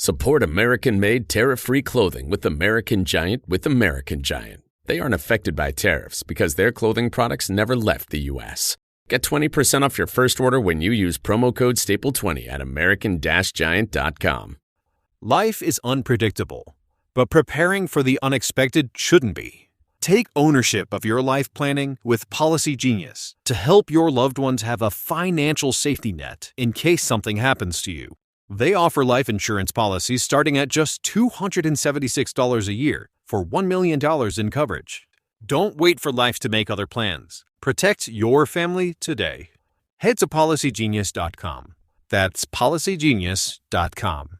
Support American-made tariff-free clothing with American Giant with American Giant. They aren't affected by tariffs because their clothing products never left the U.S. Get 20% off your first order when you use promo code STAPLE20 at american-giant.com. Life is unpredictable, but preparing for the unexpected shouldn't be. Take ownership of your life planning with Policy Genius to help your loved ones have a financial safety net in case something happens to you. They offer life insurance policies starting at just $276 a year for $1 million in coverage. Don't wait for life to make other plans. Protect your family today. Head to PolicyGenius.com. That's PolicyGenius.com.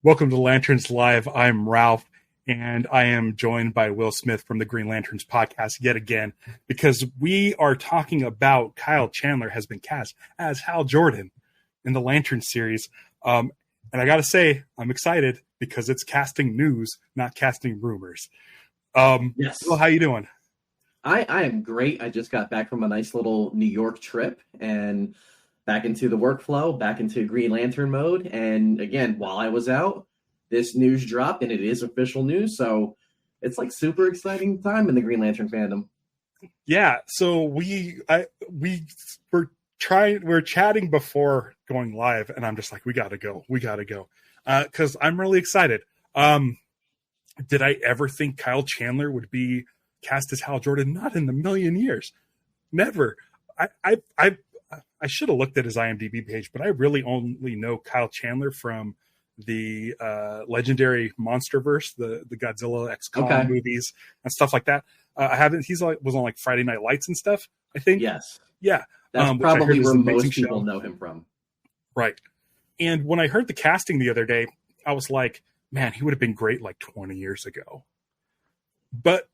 Welcome to Lanterns Live. I'm Ralph, and I am joined by Will Smith from the Green Lanterns podcast yet again, because we are talking about Kyle Chandler has been cast as Hal Jordan in the Lantern series. And I got to say, I'm excited because it's casting news, not casting rumors. Yes. Will, how you doing? I am great. I just got back from a nice little New York trip and back into the workflow, back into Green Lantern mode. And again, while I was out, this news dropped, and it is official news. So it's like super exciting time in the Green Lantern fandom. Yeah. So we're chatting before going live, and I'm just like, we got to go. Because I'm really excited. Did I ever think Kyle Chandler would be cast as Hal Jordan? Not in a million years. Never. I should have looked at his IMDb page, but I really only know Kyle Chandler from the legendary Monsterverse, the Godzilla X Kong movies and stuff like that. He's was on like Friday Night Lights and stuff, I think. Yes. Yeah. That's probably where most people know him from. Right. And when I heard the casting the other day, I was like, man, he would have been great like 20 years ago. But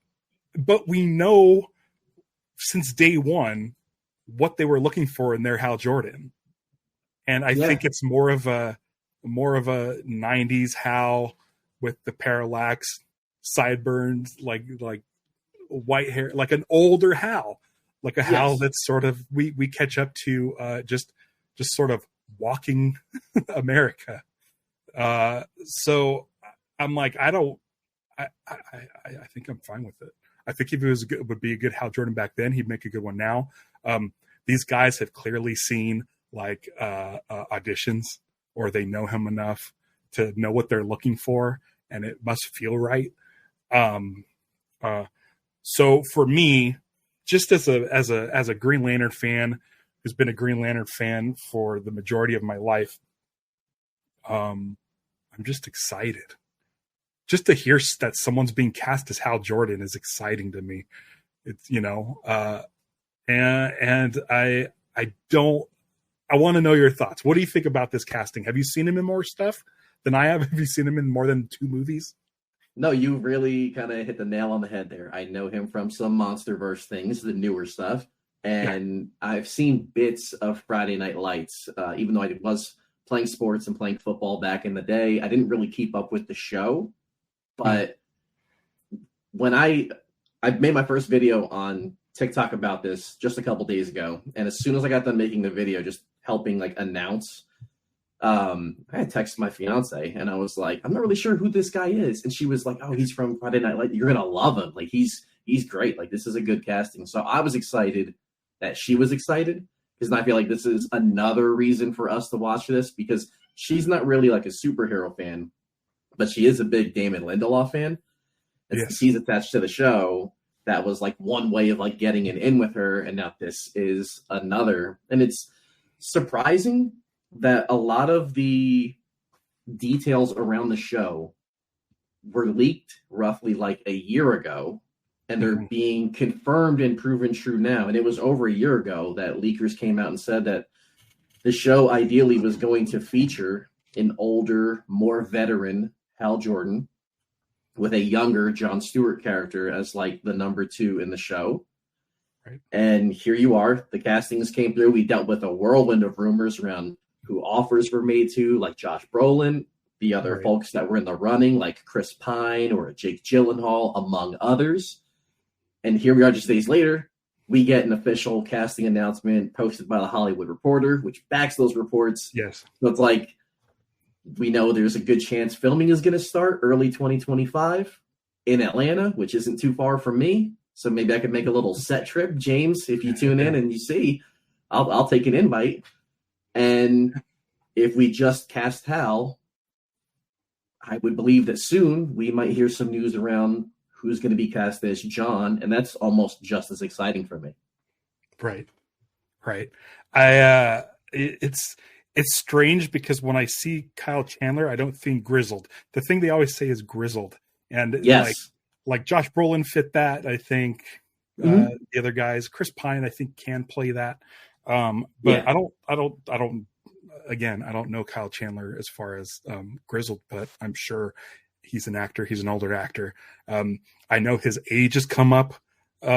we know since day one what they were looking for in their Hal Jordan. And I think it's more of a 90s Hal with the parallax, sideburns, like white hair, like an older Hal, like a Hal that's sort of, we catch up to just sort of walking America. So I'm like, I think I'm fine with it. I think if it would be a good Hal Jordan back then, he'd make a good one now. These guys have clearly seen like auditions, or they know him enough to know what they're looking for, and it must feel right. So for me, just as a Green Lantern fan who's been a Green Lantern fan for the majority of my life, I'm just excited. Just to hear that someone's being cast as Hal Jordan is exciting to me. It's, and I want to know your thoughts. What do you think about this casting? Have you seen him in more stuff than I have? Have you seen him in more than 2 movies? No, you really kind of hit the nail on the head there. I know him from some Monsterverse things, the newer stuff. And I've seen bits of Friday Night Lights, even though I was playing sports and playing football back in the day. I didn't really keep up with the show. But when I made my first video on TikTok about this just a couple days ago, and as soon as I got done making the video, just helping like announce, I had texted my fiance, and I was like, I'm not really sure who this guy is, and she was like, oh, he's from Friday Night Lights. You're gonna love him. Like he's great. Like this is a good casting. So I was excited that she was excited, because I feel like this is another reason for us to watch this, because she's not really like a superhero fan, but she is a big Damon Lindelof fan. And since he's attached to the show, that was like one way of like getting an in with her. And now this is another. And it's surprising that a lot of the details around the show were leaked roughly like a year ago, and they're being confirmed and proven true now. And it was over a year ago that leakers came out and said that the show ideally was going to feature an older, more veteran Hal Jordan with a younger John Stewart character as like the number 2 in the show. Right. And here you are. The castings came through. We dealt with a whirlwind of rumors around who offers were made to, like Josh Brolin, the other folks that were in the running, like Chris Pine or Jake Gyllenhaal, among others. And here we are just days later. We get an official casting announcement posted by the Hollywood Reporter, which backs those reports. Yes. So it's like, we know there's a good chance filming is going to start early 2025 in Atlanta, which isn't too far from me. So maybe I could make a little set trip. James, if you tune in and you see, I'll take an invite. And if we just cast Hal, I would believe that soon we might hear some news around who's going to be cast as John. And that's almost just as exciting for me. Right. It's strange because when I see Kyle Chandler, I don't think grizzled. The thing they always say is grizzled. And yes. Like Josh Brolin fit that, I think. The other guys, Chris Pine, I think can play that. But I don't. Again, I don't know Kyle Chandler as far as grizzled, but I'm sure he's an actor. He's an older actor. I know his age has come up in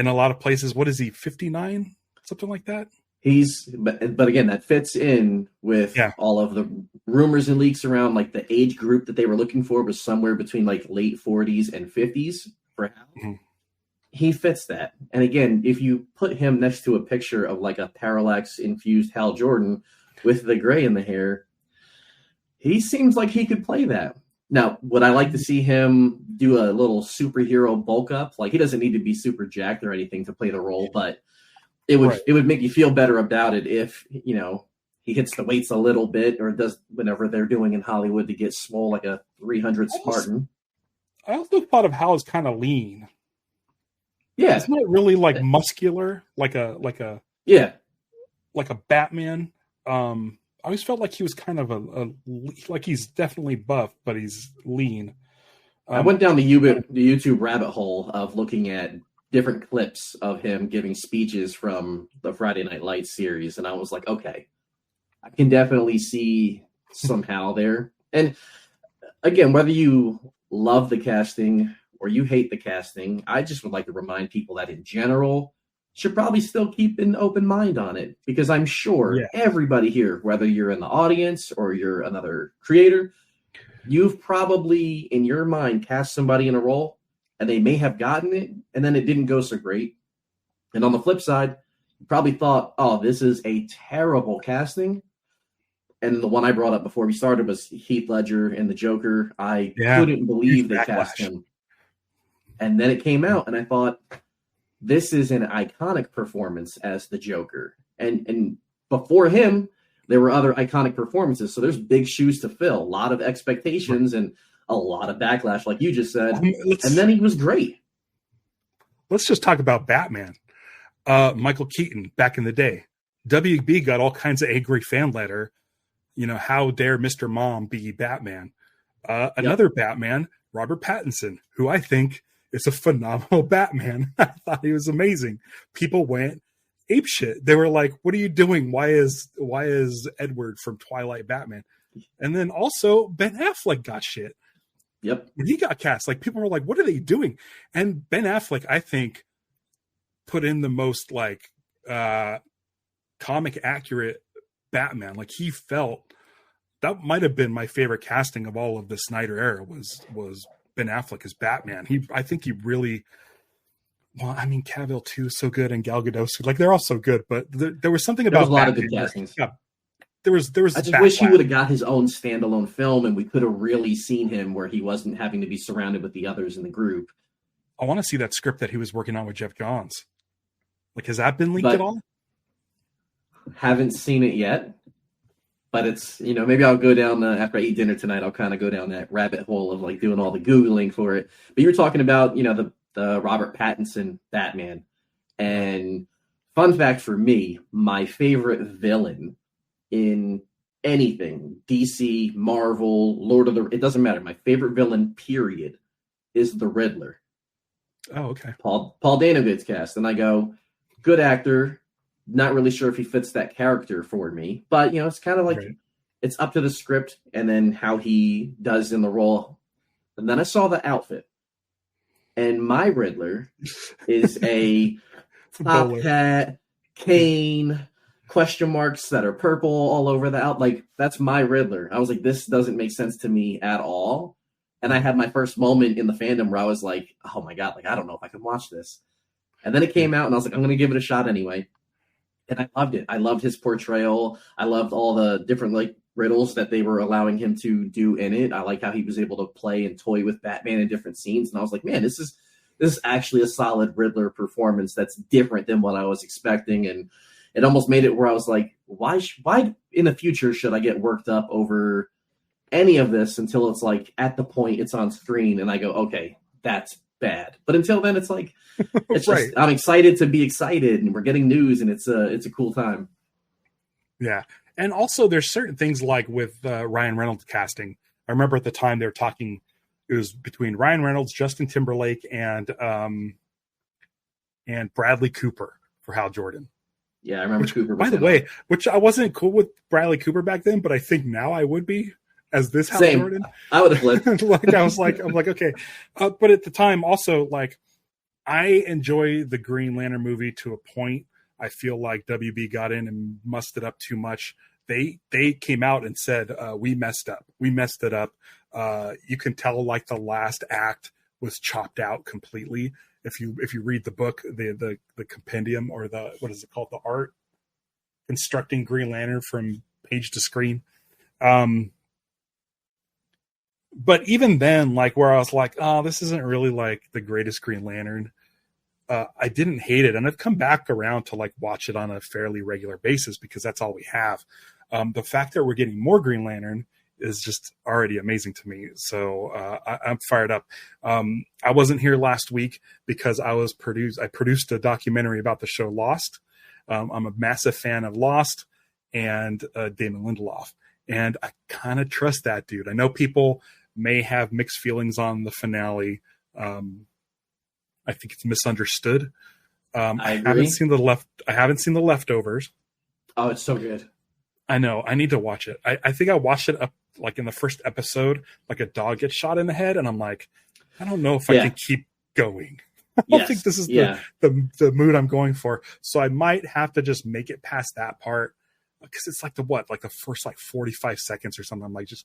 a lot of places. What is he? 59, something like that. But again, that fits in with all of the rumors and leaks around, like the age group that they were looking for was somewhere between like late 40s and 50s for Hal. Mm-hmm. He fits that. And again, if you put him next to a picture of like a parallax infused Hal Jordan with the gray in the hair, he seems like he could play that. Now, would I like to see him do a little superhero bulk up? Like, he doesn't need to be super jacked or anything to play the role, but it would make you feel better about it if, you know, he hits the weights a little bit or does whatever they're doing in Hollywood to get swole like a 300 Spartan. I also thought of Hal as kind of lean. Yeah. It's not really like muscular, like a Batman. I always felt like he was kind of like he's definitely buff, but he's lean. I went down the YouTube rabbit hole of looking at different clips of him giving speeches from the Friday Night Lights series, and I was like, okay, I can definitely see some Hal there. And again, whether you love the casting or you hate the casting, I just would like to remind people that in general should probably still keep an open mind on it, because I'm sure everybody here, whether you're in the audience or you're another creator, you've probably in your mind cast somebody in a role and they may have gotten it and then it didn't go so great. And on the flip side, you probably thought, oh, this is a terrible casting. And the one I brought up before we started was Heath Ledger and the Joker. I couldn't believe they cast him. And then it came out, and I thought, this is an iconic performance as the Joker. And before him, there were other iconic performances. So there's big shoes to fill, a lot of expectations and a lot of backlash, like you just said. And then he was great. Let's just talk about Batman. Michael Keaton, back in the day. WB got all kinds of angry fan letter. You know, how dare Mr. Mom be Batman? Another Batman, Robert Pattinson, who I think is a phenomenal Batman. I thought he was amazing. People went apeshit. They were like, what are you doing? Why is Edward from Twilight Batman? And then also Ben Affleck got shit. Yep. When he got cast, like people were like, what are they doing? And Ben Affleck, I think, put in the most like comic accurate Batman. Like he felt that might have been my favorite casting of all of the Snyder era was Ben Affleck as Batman. I think he really, well, I mean, Cavill too is so good, and Gal Gadot, like they're all so good, but there was something about a lot Batman of good castings. There was. I just wish he would have got his own standalone film, and we could have really seen him where he wasn't having to be surrounded with the others in the group. I want to see that script that he was working on with Jeff Johns. Like, has that been leaked at all? Haven't seen it yet. But it's, you know, maybe I'll go down after I eat dinner tonight. I'll kind of go down that rabbit hole of like doing all the Googling for it. But you were talking about, you know, the Robert Pattinson Batman. And fun fact for me, my favorite villain in anything, DC, Marvel, Lord of the, it doesn't matter. My favorite villain, period, is the Riddler. Oh, okay. Paul Dano gets cast. And I go, good actor. Not really sure if he fits that character for me, but you know, it's kind of like it's up to the script and then how he does in the role. And then I saw the outfit, and my Riddler is a top Bowler. hat, cane, question marks that are purple all over the out. Like, that's my Riddler. I was like, this doesn't make sense to me at all. And I had my first moment in the fandom where I was like, oh my God, like, I don't know if I can watch this. And then it came out and I was like, I'm going to give it a shot anyway. And I loved it. I loved his portrayal. I loved all the different like riddles that they were allowing him to do in it. I like how he was able to play and toy with Batman in different scenes. And I was like, man, this is actually a solid Riddler performance that's different than what I was expecting. And it almost made it where I was like, why in the future should I get worked up over any of this until it's like at the point it's on screen and I go, okay, that's bad. But until then, it's like, it's Right. just, I'm excited to be excited and we're getting news and it's a cool time. Yeah. And also there's certain things like with Ryan Reynolds casting. I remember at the time they were talking, it was between Ryan Reynolds, Justin Timberlake, and Bradley Cooper for Hal Jordan. Yeah, I remember Cooper. By the way, which I wasn't cool with Bradley Cooper back then, but I think now I would be as this Hal Jordan. I would have flipped. I'm like, okay. But at the time also, like, I enjoy the Green Lantern movie to a point. I feel like WB got in and mussed it up too much. They came out and said, we messed up. We messed it up. You can tell like the last act was chopped out completely. If you read the book, the compendium, or the, what is it called? The art constructing Green Lantern from page to screen. But even then, like, where I was like, oh, this isn't really like the greatest Green Lantern. I didn't hate it. And I've come back around to like watch it on a fairly regular basis because that's all we have. The fact that we're getting more Green Lantern is just already amazing to me. So I'm fired up. I wasn't here last week because I produced a documentary about the show Lost. I'm a massive fan of Lost and Damon Lindelof. And I kind of trust that dude. I know people may have mixed feelings on the finale. I think it's misunderstood. I haven't seen the Leftovers. Oh, it's so good. I know. I need to watch it. I think I watched it up like in the first episode, like a dog gets shot in the head, and I'm like, I don't know if I can keep going. I don't think this is the mood I'm going for. So I might have to just make it past that part because it's like the first like 45 seconds or something. I'm like, just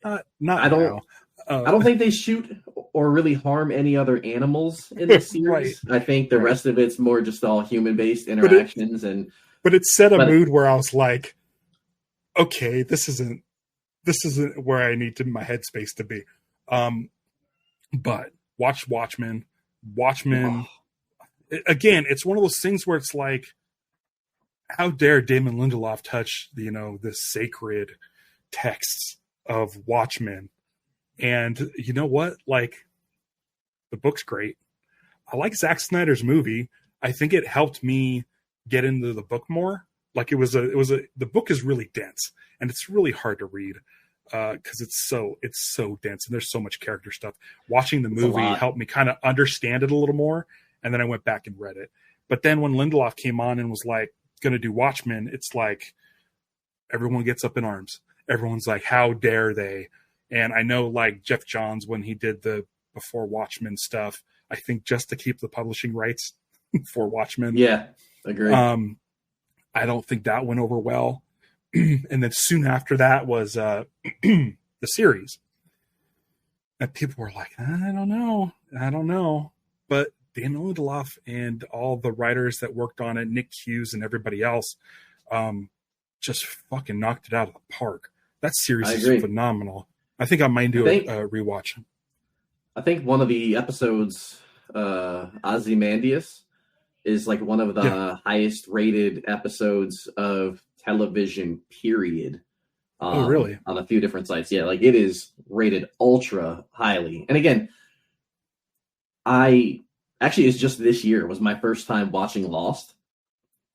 not. I don't think they shoot or really harm any other animals in the series. Right. I think the rest of it's more just all human based interactions but it set a mood where I was like, okay, this isn't where I need my headspace to be. But watch Watchmen. Again, it's one of those things where it's like, how dare Damon Lindelof touch, the sacred texts of Watchmen? And you know what? Like, the book's great. I like Zack Snyder's movie. I think it helped me get into the book more. Like the book is really dense and it's really hard to read because it's so dense and there's so much character stuff. Watching the movie helped me kind of understand it a little more. And then I went back and read it. But then when Lindelof came on and was like going to do Watchmen, it's like everyone gets up in arms. Everyone's like, how dare they? And I know like Jeff Johns, when he did the before Watchmen stuff, I think just to keep the publishing rights for Watchmen. Yeah, agree. I don't think that went over well. And then soon after that was the series. And people were like, I don't know. But Damon Lindelof and all the writers that worked on it, Nick Hughes and everybody else, just fucking knocked it out of the park. That series is phenomenal. I think I might do a rewatch. I think one of the episodes, Ozymandias, is like one of the highest rated episodes of television, period. Oh, really? On a few different sites. Yeah, like it is rated ultra highly. And again, it's just this year was my first time watching Lost.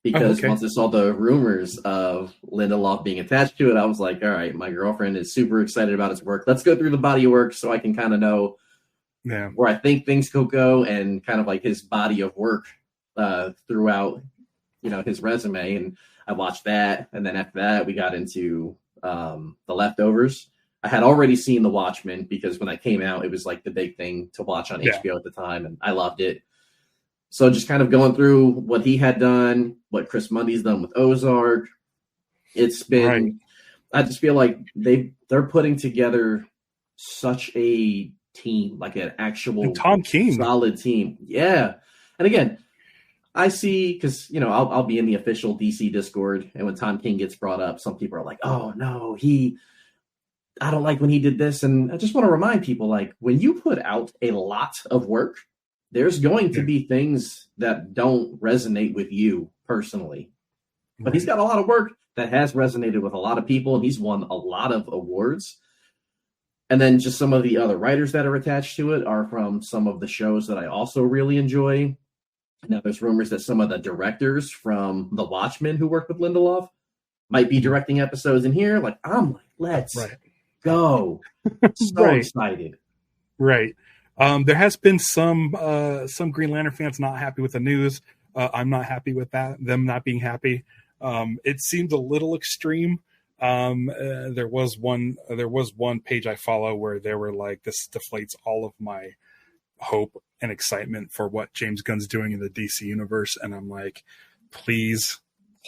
Because once I saw the rumors of Lindelof being attached to it, I was like, all right, my girlfriend is super excited about his work. Let's go through the body of work so I can kind of know where I think things could go and kind of like his body of work throughout, his resume. And I watched that. And then after that, we got into The Leftovers, I had already seen The Watchmen because when I came out, it was like the big thing to watch on Yeah. HBO at the time, and I loved it. So just kind of going through what he had done, what Chris Mundy's done with Ozark. It's been, Right. I just feel like they're putting together such a team, like an actual And Tom King. solid team. Yeah. And again, I see, because, you know, I'll be in the official DC Discord, and when Tom King gets brought up, some people are like, oh, no, I don't like when he did this. And I just want to remind people, like, when you put out a lot of work, there's going to be things that don't resonate with you personally. But he's got a lot of work that has resonated with a lot of people, and he's won a lot of awards. And then just some of the other writers that are attached to it are from some of the shows that I also really enjoy. Now, there's rumors that some of the directors from The Watchmen who work with Lindelof might be directing episodes in here. Like, I'm like, let's go. So excited. Right. There has been some Green Lantern fans not happy with the news. I'm not happy with that, them not being happy. It seemed a little extreme. There was one page I follow where they were like, this deflates all of my hope and excitement for what James Gunn's doing in the DC universe. And I'm like, please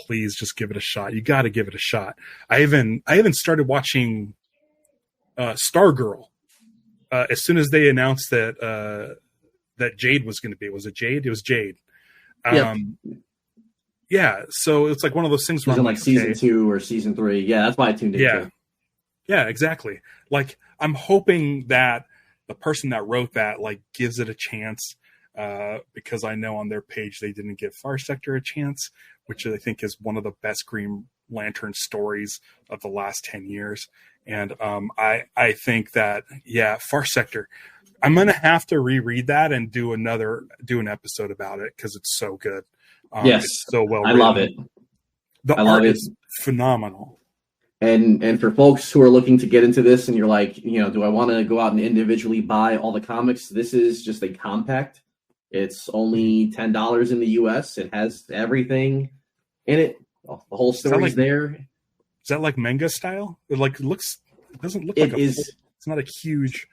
just give it a shot. You got to give it a shot. I even started watching Stargirl as soon as they announced that Jade was going to be. Was it Jade? It was Jade. Yep. Yeah, so it's like one of those things where in like season 2 or season 3. Yeah, that's why I tuned in. Yeah, exactly. Like, I'm hoping that the person that wrote that like gives it a chance, because I know on their page they didn't give Far Sector a chance, which I think is one of the best Green Lantern stories of the last 10 years. And I think that, Far Sector, I'm gonna have to reread that and do an episode about it because it's so good. Yes, it's so well I written. love it. The art is phenomenal. And for folks who are looking to get into this and you're like, you know, do I want to go out and individually buy all the comics? This is just a compact. It's only $10 in the US. It has everything in it. The whole story's there. Is that like manga style? It doesn't look like it's not a huge.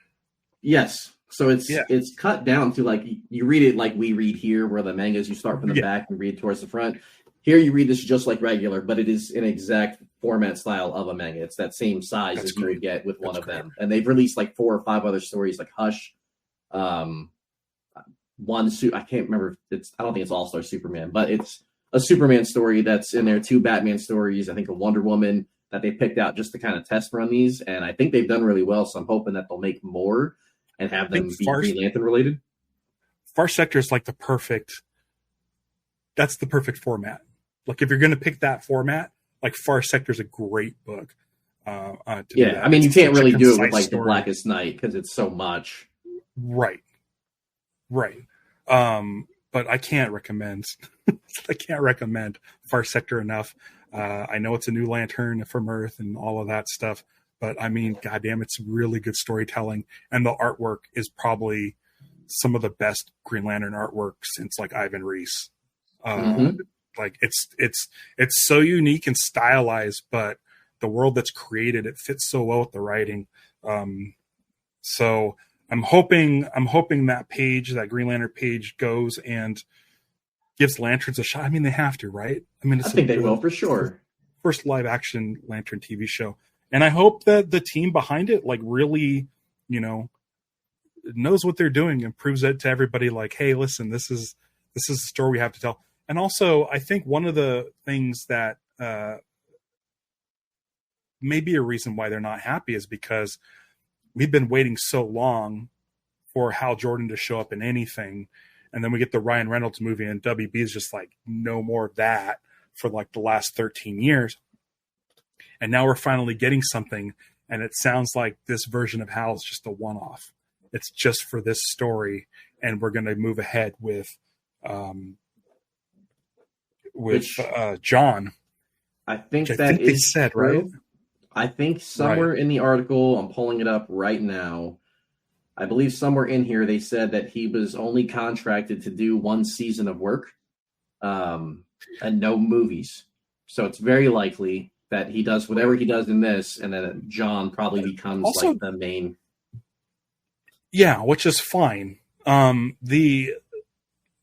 Yes. So it's cut down to like, you read it like we read here, where the mangas, you start from the back and read towards the front. Here you read this just like regular, but it is an exact format style of a manga. It's that same size as you would get with one of them. And they've released like 4 or 5 other stories, like Hush. I can't remember. I don't think it's All-Star Superman, but it's a Superman story that's in there. 2 Batman stories. I think a Wonder Woman that they picked out just to kind of test run these. And I think they've done really well. So I'm hoping that they'll make more and have them be Green Lantern related. Far Sector is like that's the perfect format. Like, if you're going to pick that format, like Far Sector is a great book. I mean, you can't really do it with like The Blackest Night because it's so much. Right. But I can't recommend Far Sector enough. I know it's a new Lantern from Earth and all of that stuff, but I mean, goddamn, it's really good storytelling, and the artwork is probably some of the best Green Lantern artwork since like Ivan Reis. Like it's so unique and stylized, but the world that's created, it fits so well with the writing. So I'm hoping that Green Lantern page goes and gives Lanterns a shot. I mean, they have to, right? I mean, I think they will for sure. First live action Lantern TV show. And I hope that the team behind it, like, really, you know, knows what they're doing and proves it to everybody. Like, hey, listen, this is the story we have to tell. And also, I think one of the things that may be a reason why they're not happy is because we've been waiting so long for Hal Jordan to show up in anything. And then we get the Ryan Reynolds movie, and WB is just like, no more of that for like the last 13 years. And now we're finally getting something, and it sounds like this version of Hal is just a one-off. It's just for this story, and we're going to move ahead with John. I think they said, right? I think somewhere in the article, I'm pulling it up right now, I believe somewhere in here they said that he was only contracted to do 1 season of work and no movies. So it's very likely that he does whatever he does in this, and then John probably becomes also, like the main. Yeah, which is fine. I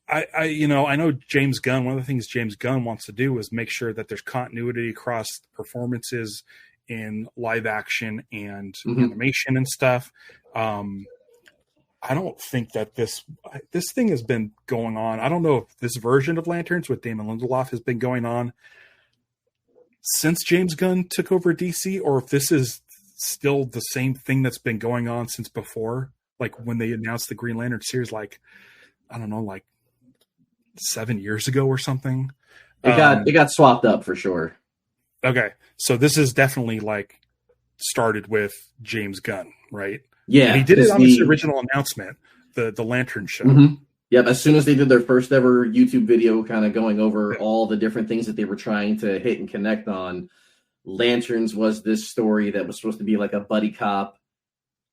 know James Gunn, one of the things James Gunn wants to do is make sure that there's continuity across performances in live action and animation and stuff. I don't think that this thing has been going on. I don't know if this version of Lanterns with Damon Lindelof has been going on since James Gunn took over DC, or if this is still the same thing that's been going on since before, like when they announced the Green Lantern series, like, I don't know, like 7 years ago or something. It got swapped up for sure. Okay. So this is definitely like started with James Gunn, right? Yeah. And he did it on his original announcement, the Lantern show. Mm-hmm. Yep. As soon as they did their first ever YouTube video kind of going over all the different things that they were trying to hit and connect on, Lanterns was this story that was supposed to be like a buddy cop,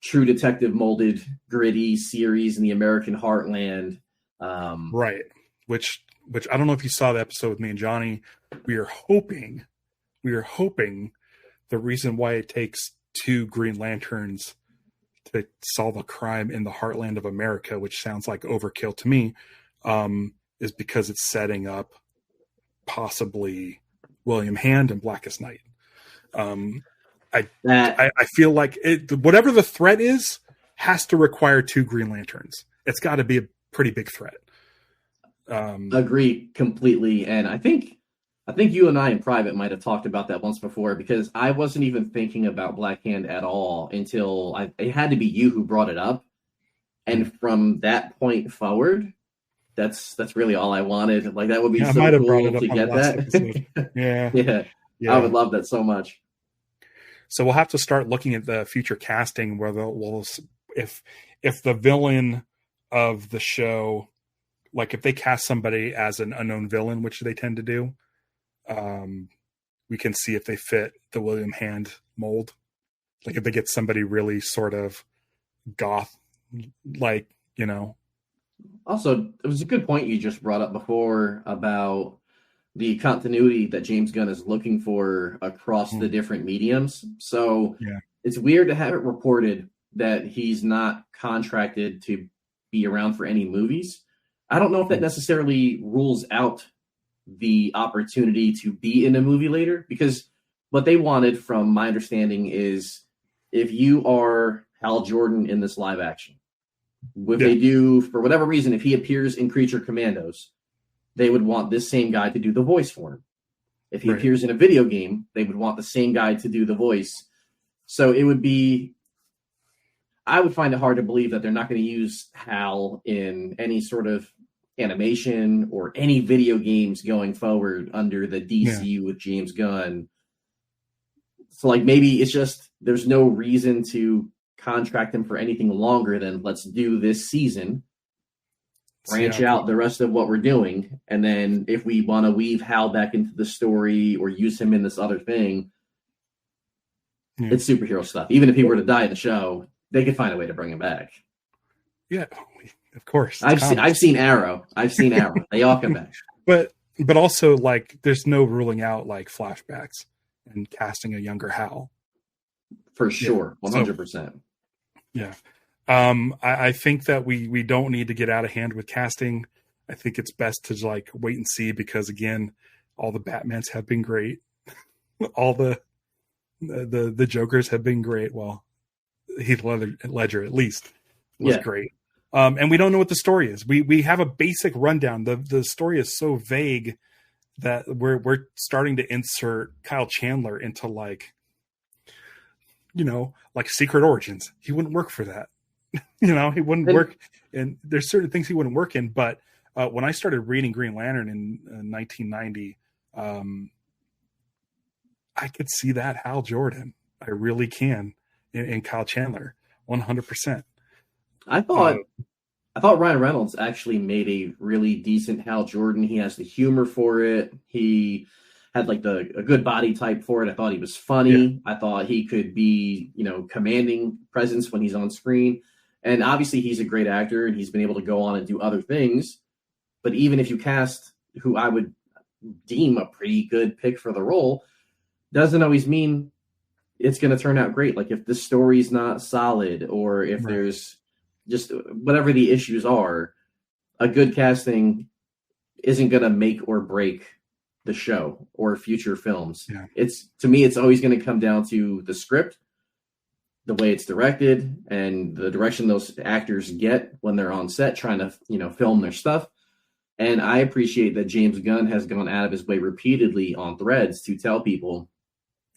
true detective molded, gritty series in the American heartland. Right. Which I don't know if you saw the episode with me and Johnny. We are hoping the reason why it takes 2 Green Lanterns to solve a crime in the heartland of America, which sounds like overkill to me, is because it's setting up possibly William Hand and Blackest Night. I feel like whatever the threat is has to require 2 Green Lanterns. It's got to be a pretty big threat. Agree completely. And I think you and I in private might have talked about that once before, because I wasn't even thinking about Black Hand at all until it had to be you who brought it up. And from that point forward, that's really all I wanted. Like, that would be so cool to get that. Yeah. I would love that so much. So we'll have to start looking at the future casting where if the villain of the show, like if they cast somebody as an unknown villain, which they tend to do, we can see if they fit the William Hand mold. Like if they get somebody really sort of goth, like, you know. Also, it was a good point you just brought up before about the continuity that James Gunn is looking for across the different mediums. So it's weird to have it reported that he's not contracted to be around for any movies. I don't know if that necessarily rules out the opportunity to be in a movie later, because what they wanted, from my understanding, is if you are Hal Jordan in this live action, they do, for whatever reason, if he appears in Creature Commandos, they would want this same guy to do the voice for him. If he appears in a video game, they would want the same guy to do the voice. So it would be, I would find it hard to believe that they're not going to use Hal in any sort of animation or any video games going forward under the DCU with James Gunn. So like, maybe it's just, there's no reason to contract him for anything longer than let's do this season, branch out the rest of what we're doing. And then if we want to weave Hal back into the story or use him in this other thing, it's superhero stuff. Even if he were to die in the show, they could find a way to bring him back. Yeah, of course. I've seen Arrow. They all come back. But also, like, there's no ruling out like flashbacks and casting a younger Hal. For sure. 100%. So, yeah. I think that we don't need to get out of hand with casting. I think it's best to like wait and see, because again, all the Batmans have been great. All the Jokers have been great. Well, Heath Ledger at least was great. And we don't know what the story is. We have a basic rundown. The story is so vague that we're starting to insert Kyle Chandler into like, you know, like Secret Origins. He wouldn't work for that. You know, he wouldn't work. And there's certain things he wouldn't work in. But when I started reading Green Lantern in 1990, I could see that Hal Jordan. I really can in Kyle Chandler, 100%. I thought Ryan Reynolds actually made a really decent Hal Jordan. He has the humor for it. He had like a good body type for it. I thought he was funny. I thought he could be, you know, commanding presence when he's on screen. And obviously he's a great actor and he's been able to go on and do other things. But even if you cast who I would deem a pretty good pick for the role, doesn't always mean it's going to turn out great. Like if the story's not solid, or if there's just whatever the issues are, a good casting isn't going to make or break the show or future films. Yeah. To me, it's always going to come down to the script, the way it's directed, and the direction those actors get when they're on set trying to, film their stuff. And I appreciate that James Gunn has gone out of his way repeatedly on Threads to tell people,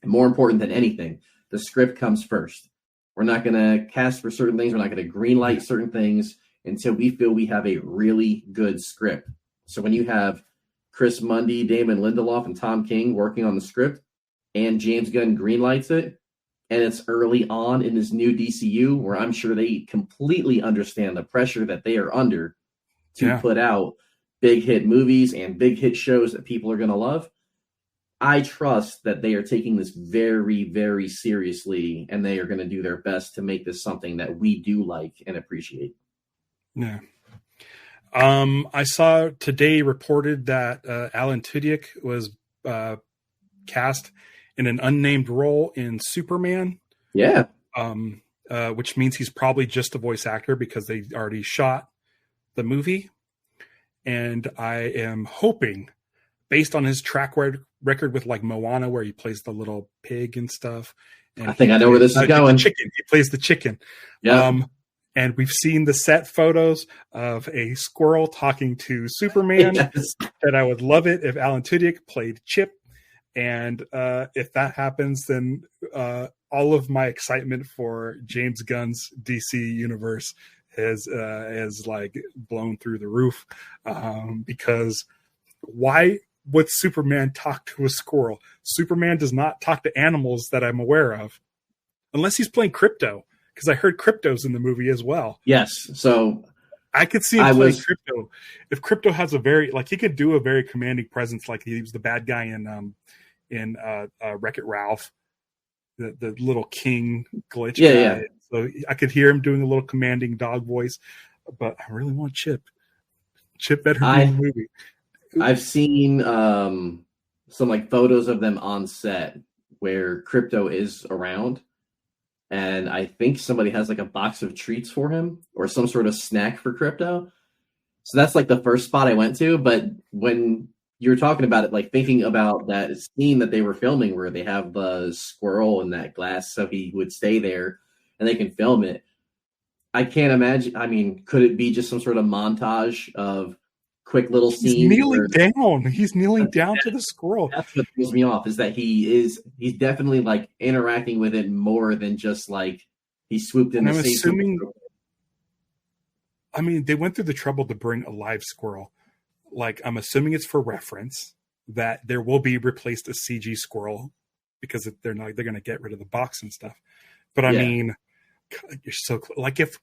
more important than anything, the script comes first. We're not going to cast for certain things. We're not going to greenlight certain things until we feel we have a really good script. So when you have Chris Mundy, Damon Lindelof, and Tom King working on the script, and James Gunn greenlights it, and it's early on in this new DCU, where I'm sure they completely understand the pressure that they are under to put out big hit movies and big hit shows that people are going to love. I trust that they are taking this very, very seriously, and they are going to do their best to make this something that we do like and appreciate. Yeah. I saw today reported that Alan Tudyk was cast in an unnamed role in Superman. Yeah. Which means he's probably just a voice actor because they already shot the movie. And I am hoping, based on his track record with like Moana, where he plays the little pig and stuff. And I think I know where this is going. He plays the chicken. Yeah. And we've seen the set photos of a squirrel talking to Superman. Yes. That I would love it if Alan Tudyk played Chip. And if that happens, then all of my excitement for James Gunn's DC universe has like blown through the roof. Because why would Superman talk to a squirrel? Superman does not talk to animals that I'm aware of, unless he's playing Crypto. Because I heard Crypto's in the movie as well. Yes, so I could see him playing Crypto. If Crypto has he could do a very commanding presence, like he was the bad guy in Wreck-It Ralph, the little king glitch guy. Yeah. So I could hear him doing a little commanding dog voice. But I really want Chip. Chip better be in the movie. I've seen some like photos of them on set where Crypto is around. And I think somebody has like a box of treats for him or some sort of snack for Crypto. So that's like the first spot I went to. But when you're talking about it, like thinking about that scene that they were filming where they have the squirrel in that glass so he would stay there and they can film it. I can't imagine. I mean, could it be just some sort of montage of quick little scenes? He's kneeling down. He's kneeling down to the squirrel. That's what throws me off, is that he's definitely like interacting with it more than just like he swooped in. And I'm assuming, I mean, they went through the trouble to bring a live squirrel. Like, I'm assuming it's for reference that there will be replaced a CG squirrel because they're going to get rid of the box and stuff. But I mean, God, you're so close.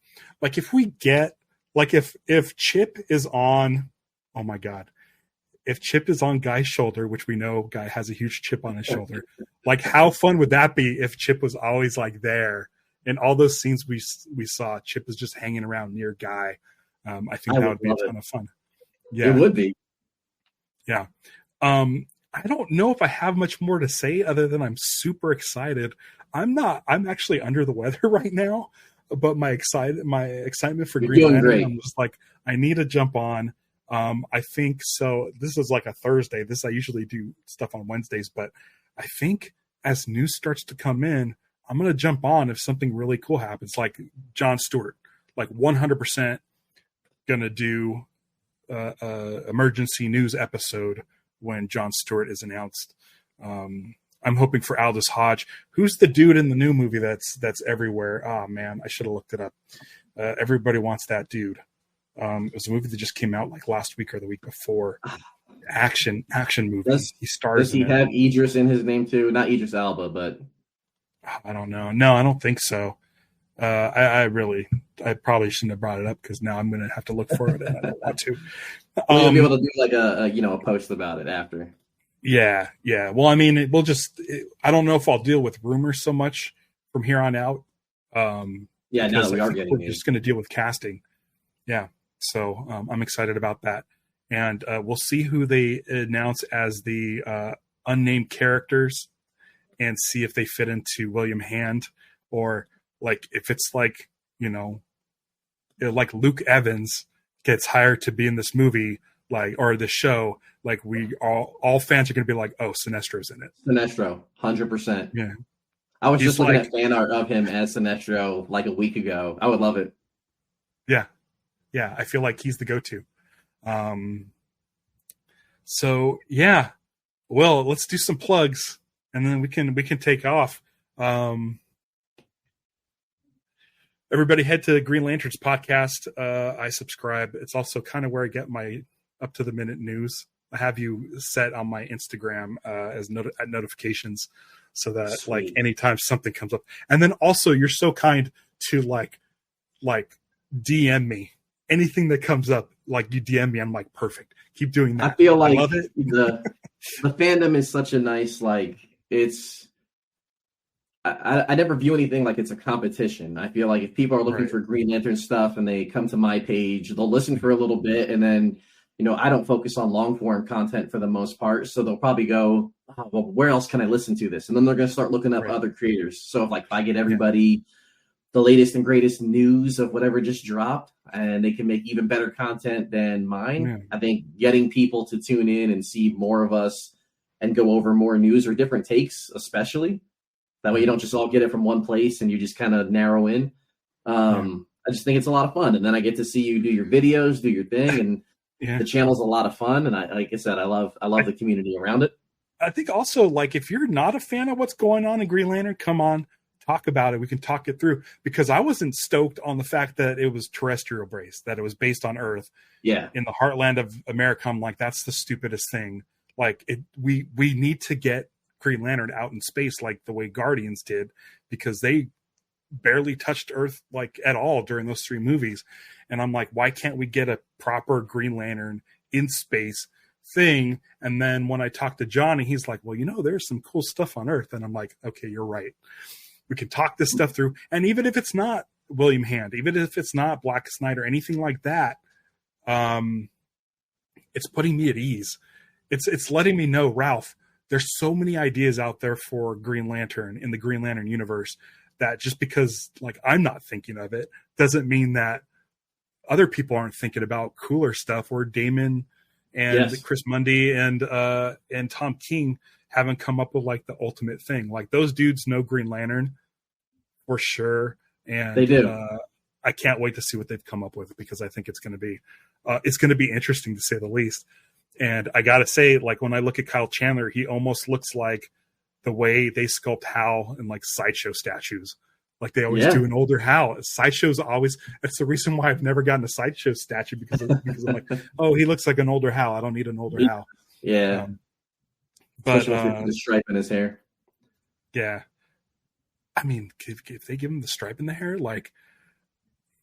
If Chip is on, oh my God, if Chip is on Guy's shoulder, which we know Guy has a huge chip on his shoulder, like how fun would that be if Chip was always like there? In all those scenes we saw, Chip is just hanging around near Guy. I think that would be a ton of fun. Yeah, it would be. Yeah. I don't know if I have much more to say other than I'm super excited. I'm actually under the weather right now, but my excitement for Green Lantern, I'm just like, I need to jump on. I think so. This is like a Thursday. I usually do stuff on Wednesdays, but I think as news starts to come in, I'm going to jump on if something really cool happens, like John Stewart, like 100% going to do emergency news episode when John Stewart is announced. I'm hoping for Aldous Hodge. Who's the dude in the new movie that's everywhere? Oh man, I should have looked it up. Everybody wants that dude. It was a movie that just came out like last week or the week before. Action movie. Does he have Idris in his name too? Not Idris Elba, but I don't know. No, I don't think so. I probably shouldn't have brought it up because now I'm going to have to look for it and I don't want to. We'll be able to do like a post about it after. Yeah. Well, I mean, I don't know if I'll deal with rumors so much from here on out. Now that we are getting we're just going to deal with casting. Yeah. So I'm excited about that. And we'll see who they announce as the unnamed characters and see if they fit into William Hand, or like if it's like, you know, like Luke Evans gets hired to be in this movie, like, or this show, like we all fans are going to be like, oh, Sinestro's in it. Sinestro, 100%. Yeah. I was He's just looking like, at fan art of him as Sinestro like a week ago. I would love it. Yeah. Yeah. I feel like he's the go-to. So yeah, well, let's do some plugs and then we can take off. Everybody head to Green Lanterns podcast. I subscribe. It's also kind of where I get my up to the minute news. I have you set on my Instagram as notifications, so that Sweet. like anytime something comes up. And then also you're so kind to like DM me anything that comes up. Like you DM me, I'm like, perfect. Keep doing that. I feel like I love it. the fandom is such a nice, like, it's. I never view anything like it's a competition. I feel like if people are looking Right. for Green Lantern stuff and they come to my page, they'll listen for a little bit, and then, you know, I don't focus on long form content for the most part, so they'll probably go, oh, well, where else can I listen to this? And then they're going to start looking up Right. other creators. So if I get everybody the latest and greatest news of whatever just dropped, and they can make even better content than mine, Yeah. I think getting people to tune in and see more of us and go over more news or different takes, especially. That way you don't just all get it from one place and you just kind of narrow in. I just think it's a lot of fun. And then I get to see you do your videos, do your thing. And the channel's a lot of fun. And like I said, I love the community around it. I think also, like, if you're not a fan of what's going on in Green Lantern, come on, talk about it. We can talk it through, because I wasn't stoked on the fact that it was terrestrial based, that it was based on Earth. Yeah. In the heartland of America. I'm like, that's the stupidest thing. Like we need to get Green Lantern out in space like the way Guardians did, because they barely touched Earth like at all during those 3 movies. And I'm like, why can't we get a proper Green Lantern in space thing? And then when I talked to Johnny, he's like, well, you know, there's some cool stuff on Earth. And I'm like, okay, you're right. We can talk this stuff through. And even if it's not William Hand, even if it's not Blackest Night or anything like that, it's putting me at ease. It's letting me know, Ralph, there's so many ideas out there for Green Lantern in the Green Lantern universe, that just because like I'm not thinking of it doesn't mean that other people aren't thinking about cooler stuff, where Damon and Chris Mundy and Tom King haven't come up with like the ultimate thing. Like those dudes know Green Lantern for sure. And they do. I can't wait to see what they've come up with, because I think it's going to be interesting to say the least. And I got to say, like, when I look at Kyle Chandler, he almost looks like the way they sculpt Hal in like Sideshow statues. Like they always do an older Hal. Sideshow's always, that's the reason why I've never gotten a Sideshow statue, because I'm like, oh, he looks like an older Hal. I don't need an older Hal. Yeah. But the stripe in his hair. Yeah. I mean, if they give him the stripe in the hair, like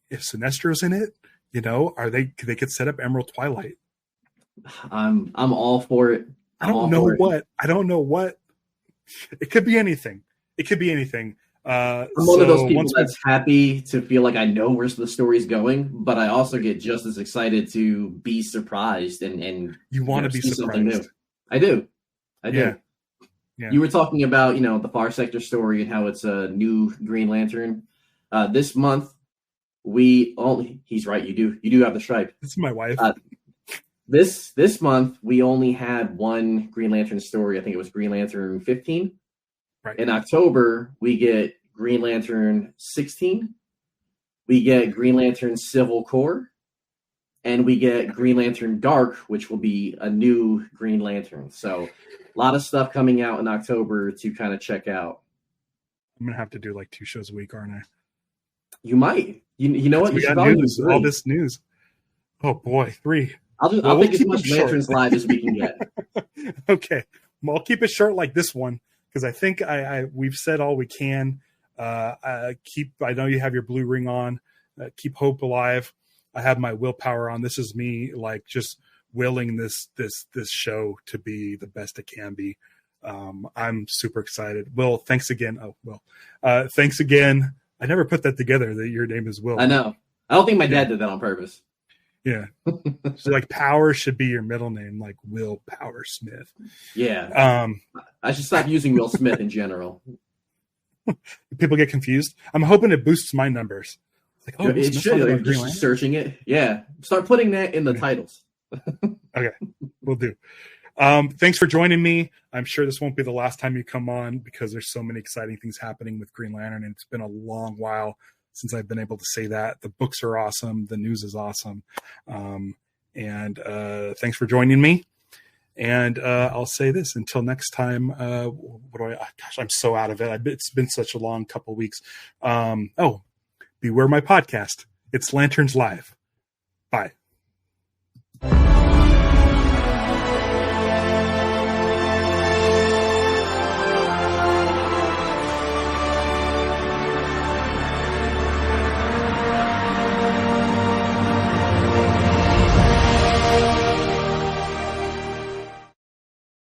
if Sinestro's in it, you know, they could set up Emerald Twilight. I'm all for it. I don't know what. It could be anything. I'm one of those people that's happy to feel like I know where the story's going, but I also get just as excited to be surprised and you want to be surprised. Something new. I do. Yeah. You were talking about, you know, the Far Sector story and how it's a new Green Lantern. This month he's right, you do have the stripe. This is my wife. This month we only had one Green Lantern story. I think it was Green Lantern 15. Right. In October we get Green Lantern 16. We get Green Lantern Civil Core, and we get Green Lantern Dark, which will be a new Green Lantern. So a lot of stuff coming out in October to kind of check out. I'm gonna have to do like 2 shows a week, aren't I? You might. You know what? We got news, all this news. Oh boy, 3. I'll take as much Lanterns Live as we can get. Okay. Well, I'll keep it short like this one, because I think we've said all we can. I know you have your blue ring on. Keep hope alive. I have my willpower on. This is me, like, just willing this show to be the best it can be. I'm super excited. Will, thanks again. Oh, Will. Thanks again. I never put that together, that your name is Will. I know. I don't think my dad did that on purpose. Yeah. So like Power should be your middle name, like Will Power Smith. Yeah. I should stop using Will Smith in general. People get confused. I'm hoping it boosts my numbers. Like, oh, It should. Like, just searching it. Yeah. Start putting that in the titles. Okay, we'll do. Thanks for joining me. I'm sure this won't be the last time you come on because there's so many exciting things happening with Green Lantern, and it's been a long while since I've been able to say that. The books are awesome. The news is awesome. And thanks for joining me. And I'll say this until next time. Gosh, I'm so out of it. It's been such a long couple weeks. Beware my podcast. It's Lanterns Live. Bye.